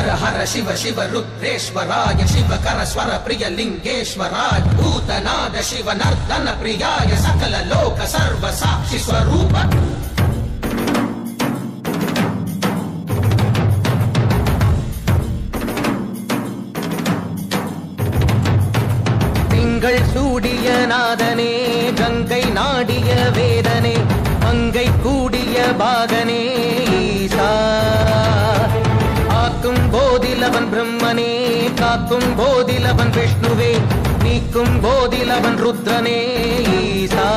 हर हर शिव शिव रुद्रेश्वराय शिवकर स्वर प्रिय लिंगेश्वराय भूतनाद शिव नर्तन प्रियाय सकल लोक सर्व साक्षि स्वरूप திங்கள் சூடிய நாதனே கங்கை நாடிய வேதனே மங்கை கூடிய பாகனே ஈசா ஆக்கும் போதிலவன் பிரம்மனே காக்கும் போதிலவன் விஷ்ணுவே நீக்கும் போதிலவன் ருத்ரனே ஈசா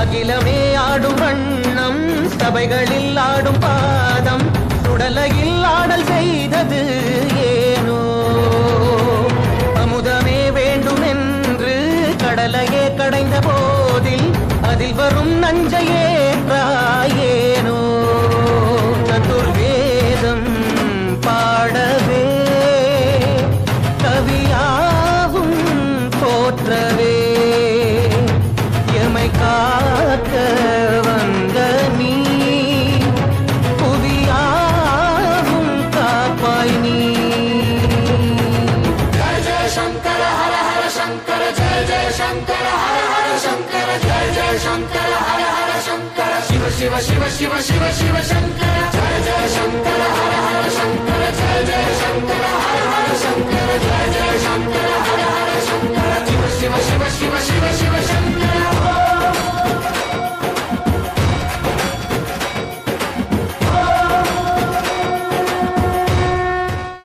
அகிலமே ஆடும் வண்ணம் சபைகளில் ஆடும் பாதம் சுடலையில் ஆடல் செய்தது ஏனோ அமுதமே வேண்டும் என்று கடலையே கடைந்த போதில் அதில் வரும் நஞ்சையே ஏனோ சதுர்வேதம் பாடவே கவியாவும் போற்றவே எமை காக்க வந்த நீ புவியாவும் காப்பாய் நீ जय जय शंकर हर हर शंकर जय जय शंकर हर हर शंकर जय जय शंकर हर हर शंकर शिव शिव शिव शिव शिव शिव शंकर जय जय शंकर हर हर शंकर जय जय शंकर हर हर शंकर जय जय शंकर